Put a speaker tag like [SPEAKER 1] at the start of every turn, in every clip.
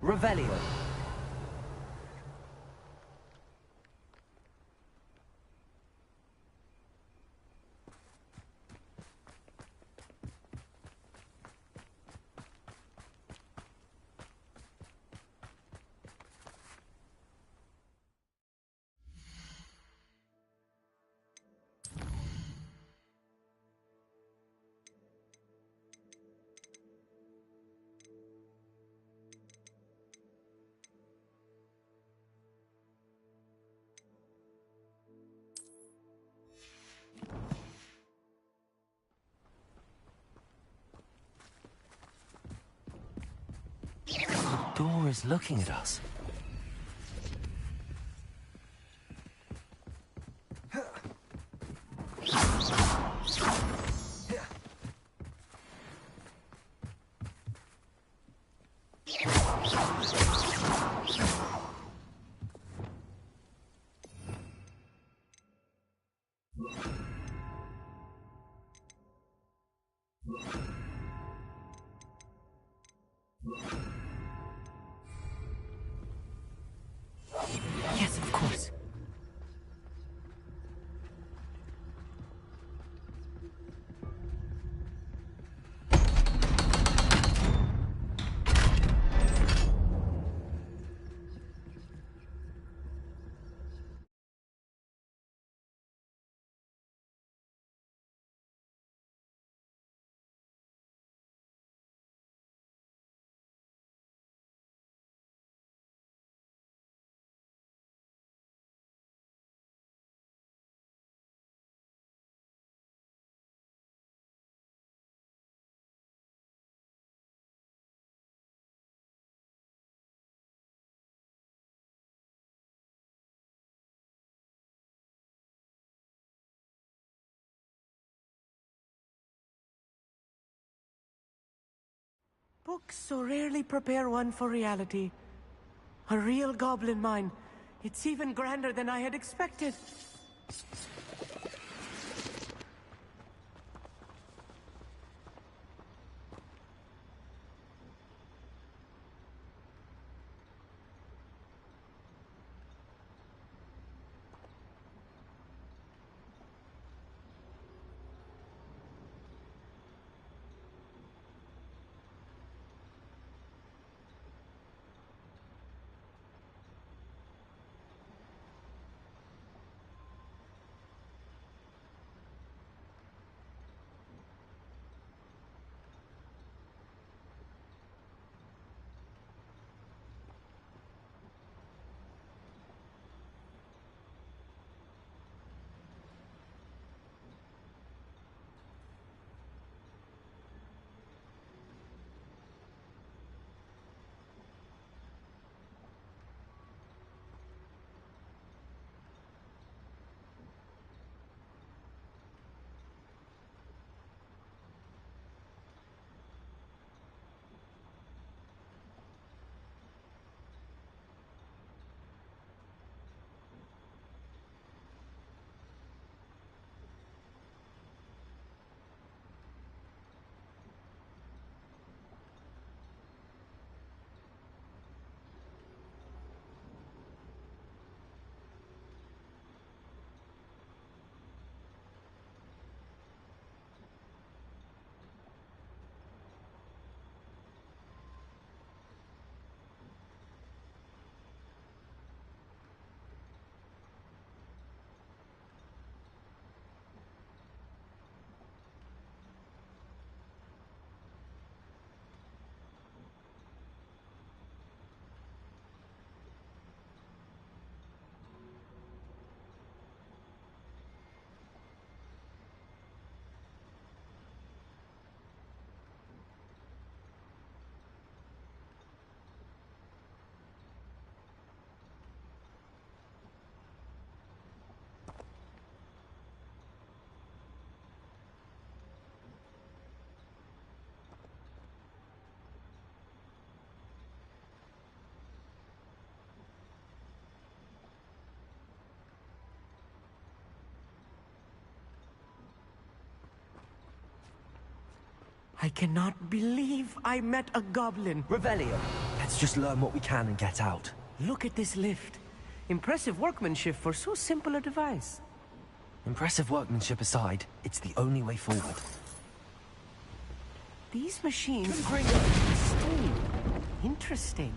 [SPEAKER 1] Revelio. The door is looking at us. Yes, of course.
[SPEAKER 2] Books so rarely prepare one for reality. A real goblin mine. It's even grander than I had expected. I cannot believe I met a goblin.
[SPEAKER 1] Revelio. Let's just learn what we can and get out.
[SPEAKER 2] Look at this lift. Impressive workmanship for so simple a device.
[SPEAKER 1] Impressive workmanship aside, it's the only way forward.
[SPEAKER 2] These machines bring steam. Interesting.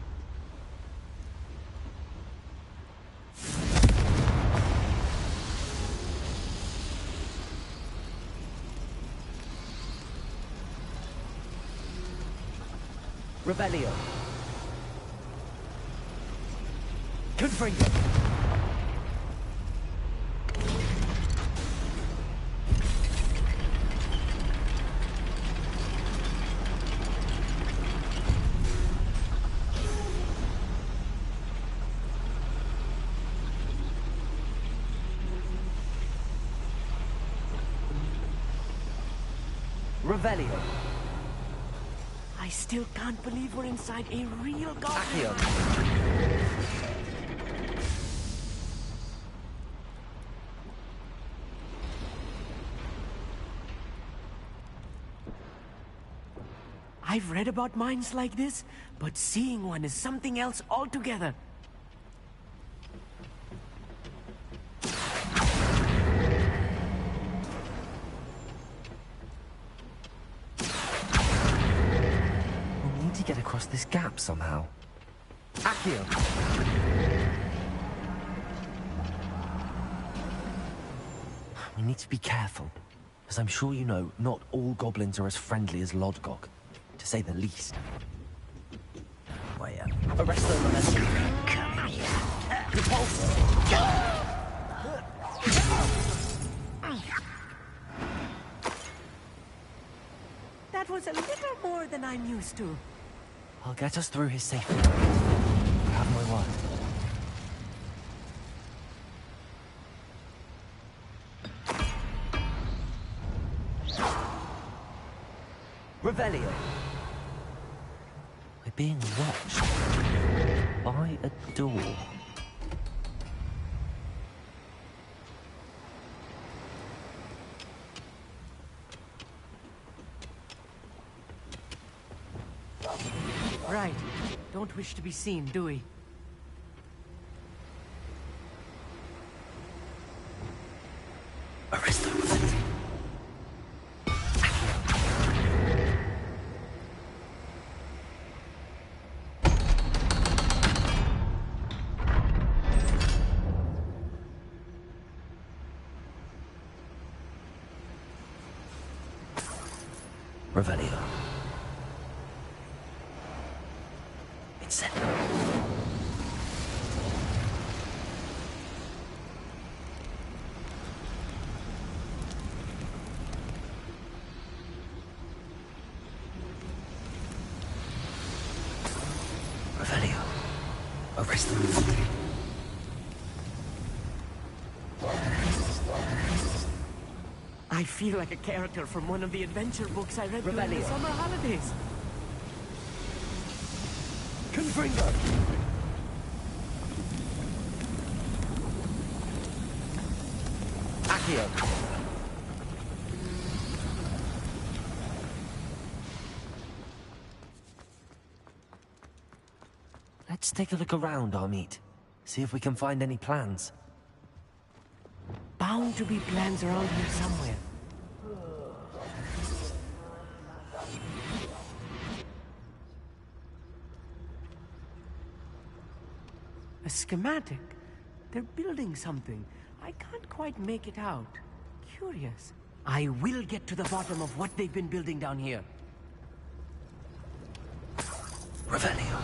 [SPEAKER 2] Revelio. Confringo. Revelio. I still can't believe we're inside a real goblin. I've read about mines like this, but seeing one is something else altogether.
[SPEAKER 1] We need to get across this gap somehow. Accio! We need to be careful, as I'm sure you know, not all goblins are as friendly as Lodgok, to say the least. Arrest them, come here. Repulse!
[SPEAKER 2] That was a little more than I'm used to.
[SPEAKER 1] I'll get us through his safety. You have my word. Revelio. We're being watched by a door.
[SPEAKER 2] Right. Don't wish to be seen, do we?
[SPEAKER 1] Arrest them. Revelio. It's set. Revelio. Arrest them.
[SPEAKER 2] I feel like a character from one of the adventure books I read during the summer holidays.
[SPEAKER 1] Confringo! Accio! Let's take a look around, Amit. See if we can find any plans.
[SPEAKER 2] Bound to be plans around here somewhere. A schematic. They're building something. I can't quite make it out. Curious. I will get to the bottom of what they've been building down here.
[SPEAKER 1] Revelio.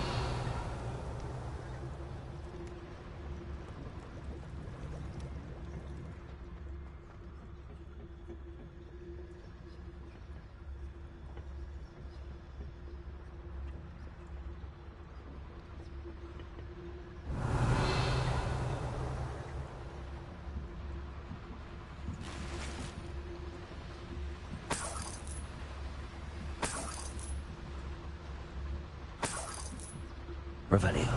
[SPEAKER 1] Revelio.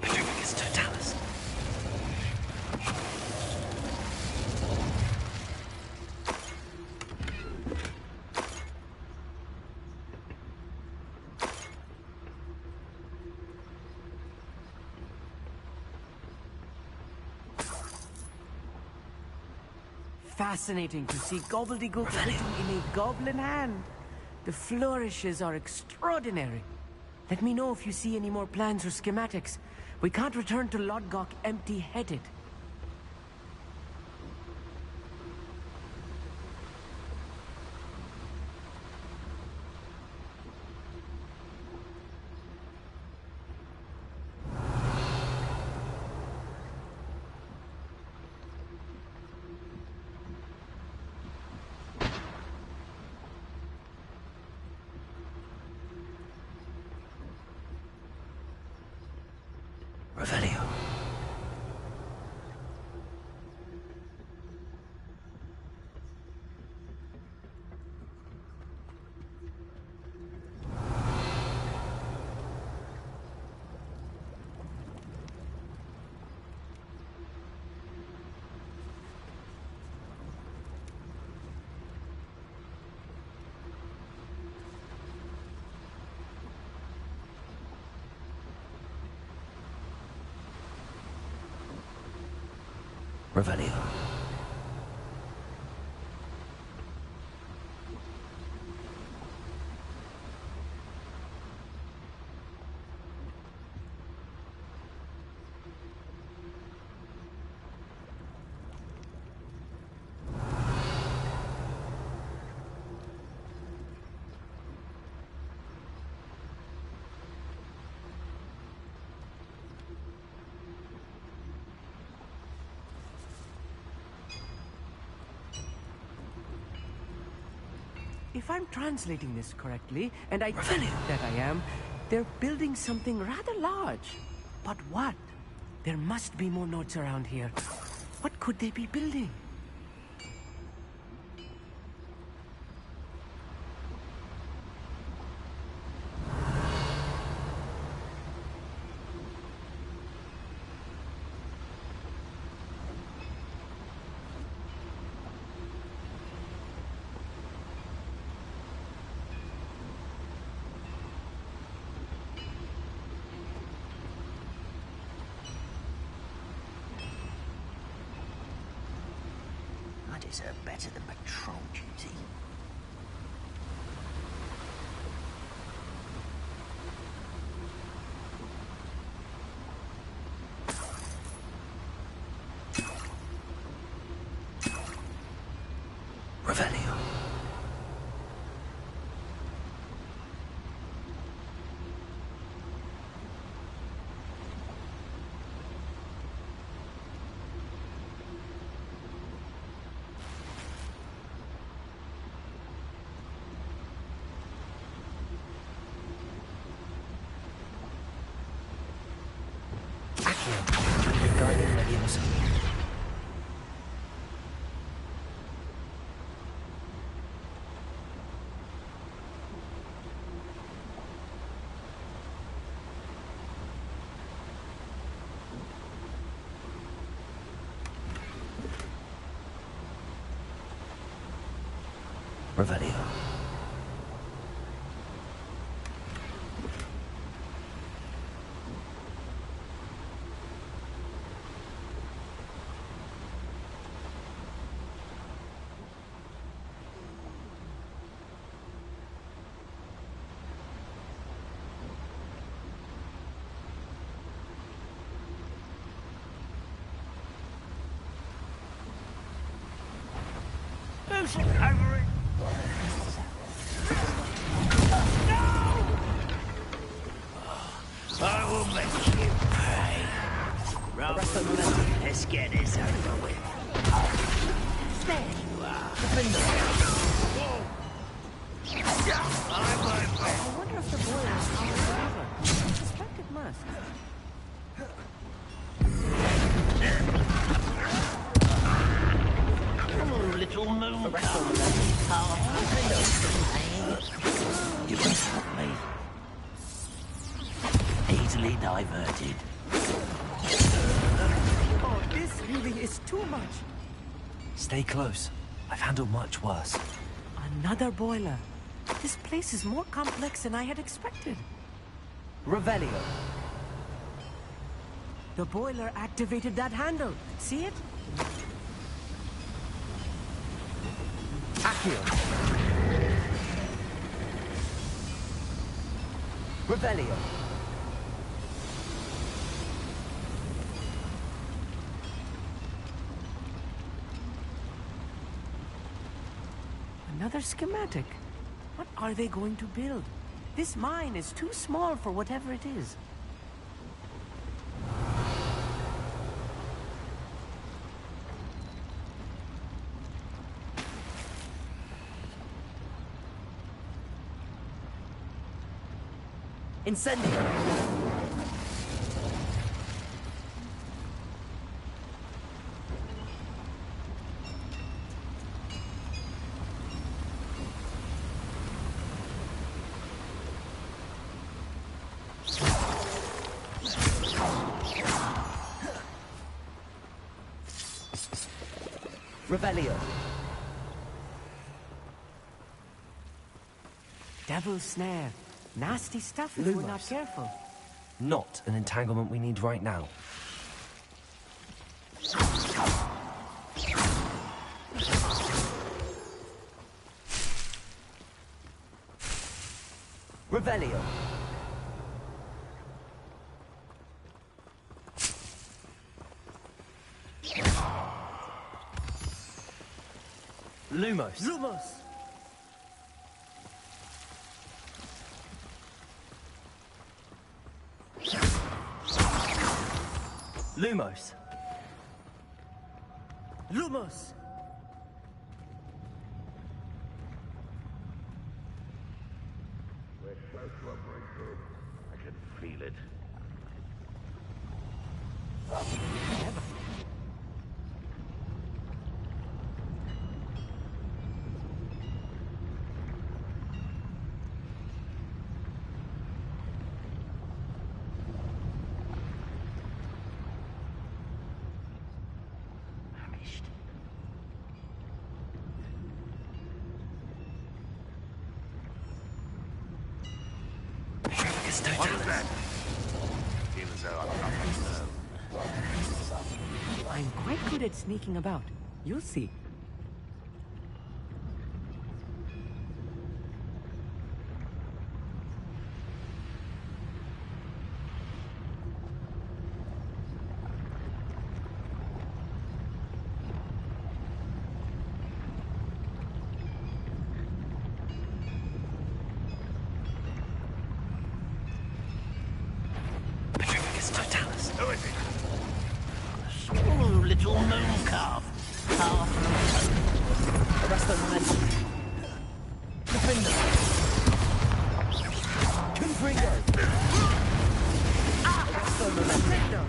[SPEAKER 1] Petrificus totalis.
[SPEAKER 2] fascinating to see gobbledygook written in a goblin hand. The flourishes are extraordinary. Let me know if you see any more plans or schematics. We can't return to Lodgok empty-headed.
[SPEAKER 1] Revelio. Revelio.
[SPEAKER 2] If I'm translating this correctly, and I think that I am, they're building something rather large. But what? There must be more notes around here. What could they be building?
[SPEAKER 3] I deserve better than patrol duty.
[SPEAKER 1] Revelio. Revelio.
[SPEAKER 3] Who's over it? I will make you pay. Let's get this over with. There you are.
[SPEAKER 2] I wonder if the boiler is powered forever. I suspect it must.
[SPEAKER 3] Oh, little moon. You can help me. Easily diverted.
[SPEAKER 2] Oh, this really is too much.
[SPEAKER 1] Stay close. I've handled much worse.
[SPEAKER 2] Another boiler. This place is more complex than I had expected.
[SPEAKER 1] Revelio.
[SPEAKER 2] The boiler activated that handle. See it?
[SPEAKER 1] Accio. Revelio.
[SPEAKER 2] Another schematic. What are they going to build? This mine is too small for whatever it is.
[SPEAKER 1] Incendio. Revelio.
[SPEAKER 2] Devil's snare. Nasty stuff if we're not careful.
[SPEAKER 1] Not an entanglement we need right now. Revelio. Lumos.
[SPEAKER 2] Lumos!
[SPEAKER 1] Lumos.
[SPEAKER 2] Lumos!
[SPEAKER 3] We're close to a breakthrough. I can feel it. What is that? Feel as though I'm not disturbed.
[SPEAKER 2] I'm quite good at sneaking about. You'll see.
[SPEAKER 3] Who is it? Small little moon calf.
[SPEAKER 1] Arrest the momentum. Defender. Confringo. Arrest the momentum.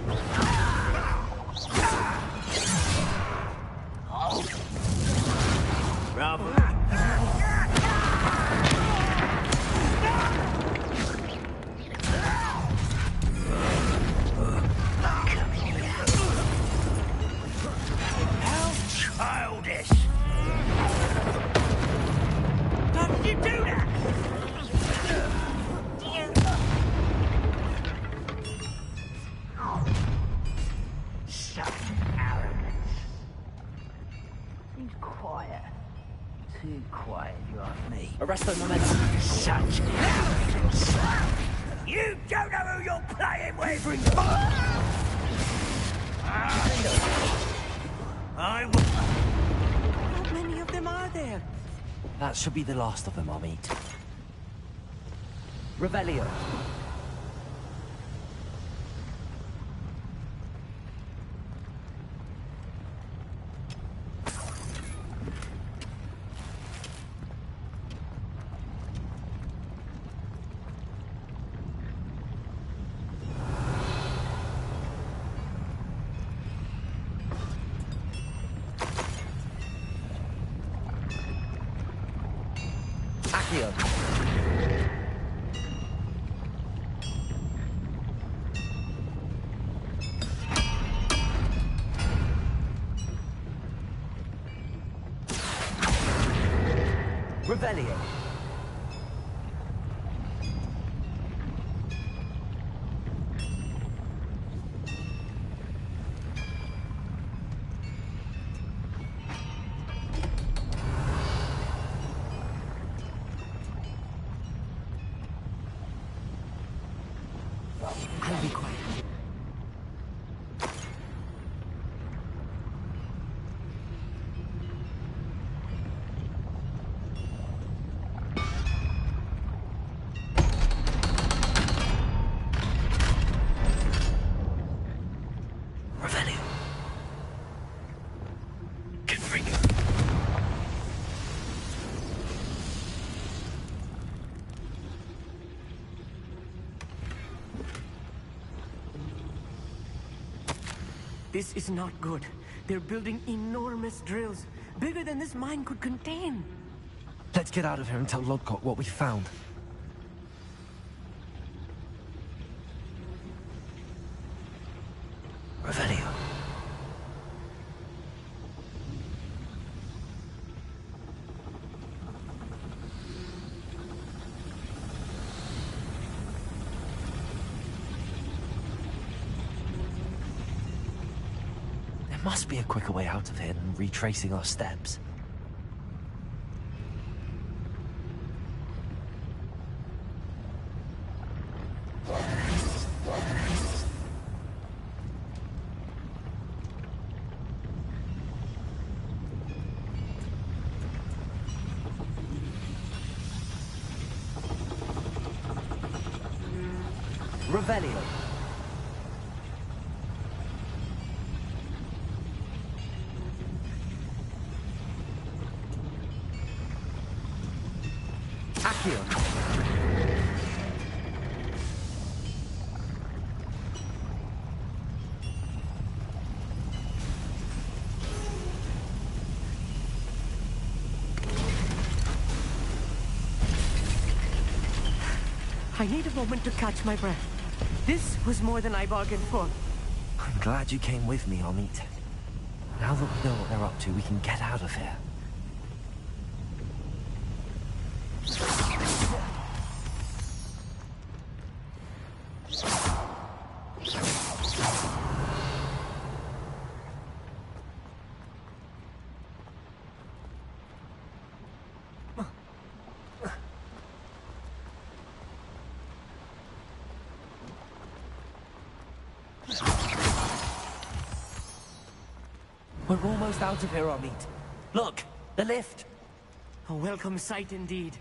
[SPEAKER 3] Bravo. Childish! How did you do that? Such arrogance. Seems quiet. Too quiet, you ask me.
[SPEAKER 1] Arrest the momentum.
[SPEAKER 3] Such arrogance. You don't know who you're playing with! I will...
[SPEAKER 2] How many of them are there?
[SPEAKER 1] That should be the last of them I'll meet. Revelio. Accio. Revelio.
[SPEAKER 2] This is not good. They're building enormous drills, bigger than this mine could contain.
[SPEAKER 1] Let's get out of here and tell Lodgok what we found. Revelio. There must be a quicker way out of here than retracing our steps. Revelio. Accio.
[SPEAKER 2] I need a moment to catch my breath. This was more than I bargained for.
[SPEAKER 1] I'm glad you came with me, Amit. Now that we know what they're up to, we can get out of here. We're almost out of here, Amit. Look, the lift.
[SPEAKER 2] A welcome sight indeed.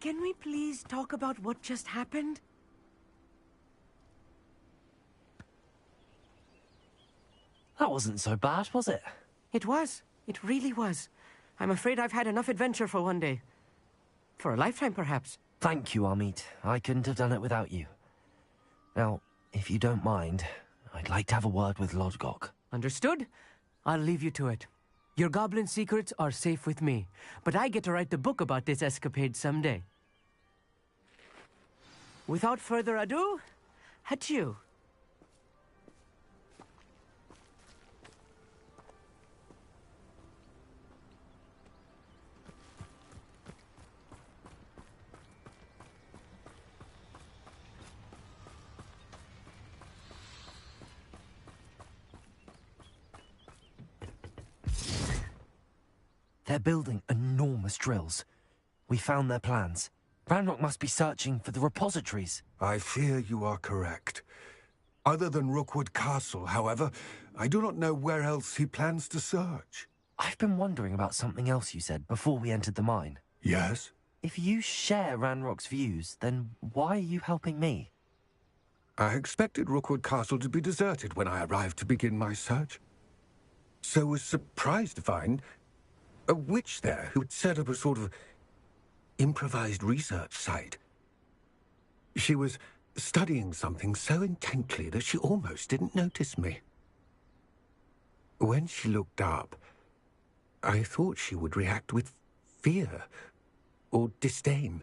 [SPEAKER 2] Can we please talk about what just happened?
[SPEAKER 1] That wasn't so bad, was it?
[SPEAKER 2] It was. It really was. I'm afraid I've had enough adventure for one day. For a lifetime, perhaps.
[SPEAKER 1] Thank you, Amit. I couldn't have done it without you. Now, if you don't mind, I'd like to have a word with Lodgok.
[SPEAKER 2] Understood? I'll leave you to it. Your goblin secrets are safe with me, but I get to write the book about this escapade someday. Without further ado, adieu.
[SPEAKER 1] They're building enormous drills. We found their plans. Ranrock must be searching for the repositories.
[SPEAKER 4] I fear you are correct. Other than Rookwood Castle, however, I do not know where else he plans to search.
[SPEAKER 1] I've been wondering about something else you said before we entered the mine.
[SPEAKER 4] Yes?
[SPEAKER 1] If you share Ranrock's views, then why are you helping me?
[SPEAKER 4] I expected Rookwood Castle to be deserted when I arrived to begin my search. So was surprised to find a witch there who had set up a sort of improvised research site. She was studying something so intently that she almost didn't notice me. When she looked up, I thought she would react with fear or disdain.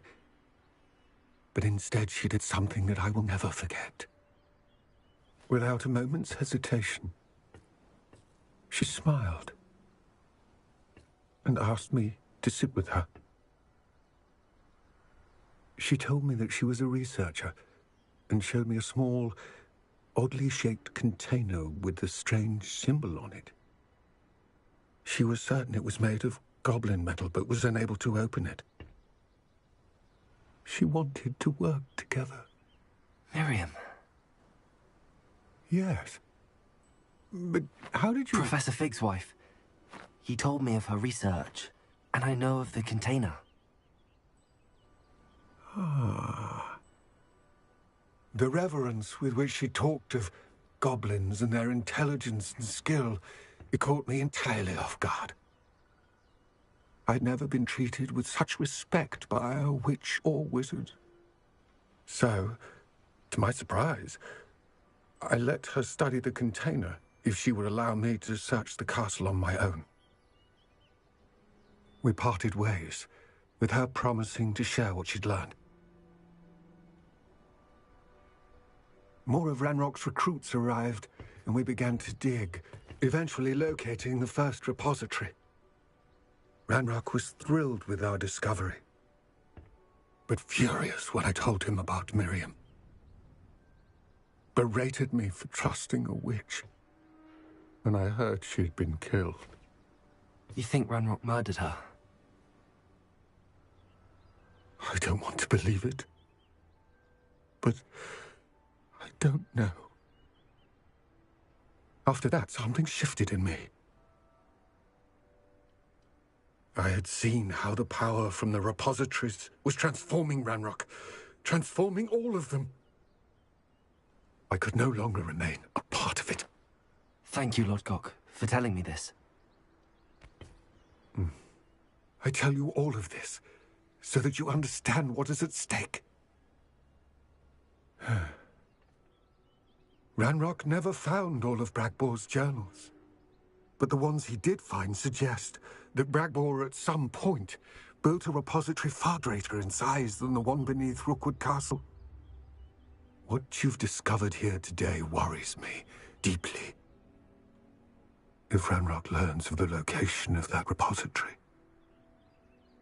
[SPEAKER 4] But instead she did something that I will never forget. Without a moment's hesitation, she smiled and asked me to sit with her. She told me that she was a researcher and showed me a small, oddly shaped container with a strange symbol on it. She was certain it was made of goblin metal, but was unable to open it. She wanted to work together.
[SPEAKER 1] Miriam.
[SPEAKER 4] Yes. But how did you...
[SPEAKER 1] Professor Fig's wife. He told me of her research, and I know of the container.
[SPEAKER 4] Ah. The reverence with which she talked of goblins and their intelligence and skill, it caught me entirely off guard. I'd never been treated with such respect by a witch or wizard. So, to my surprise, I let her study the container if she would allow me to search the castle on my own. We parted ways, with her promising to share what she'd learned. More of Ranrock's recruits arrived, and we began to dig, eventually locating the first repository. Ranrock was thrilled with our discovery, but furious when I told him about Miriam. Berated me for trusting a witch when I heard she'd been killed.
[SPEAKER 1] You think Ranrock murdered her?
[SPEAKER 4] I don't want to believe it, but I don't know. After that, something shifted in me. I had seen how the power from the repositories was transforming Ranrock, transforming all of them. I could no longer remain a part of it.
[SPEAKER 1] Thank you, Lodgok, for telling me this.
[SPEAKER 4] I tell you all of this so that you understand what is at stake. Ranrock never found all of Bragbor's journals, but the ones he did find suggest that Bragbor at some point built a repository far greater in size than the one beneath Rookwood Castle. What you've discovered here today worries me deeply. If Ranrock learns of the location of that repository,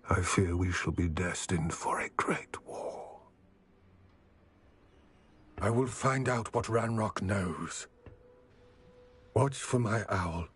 [SPEAKER 4] I fear we shall be destined for a great war. I will find out what Ranrock knows. Watch for my owl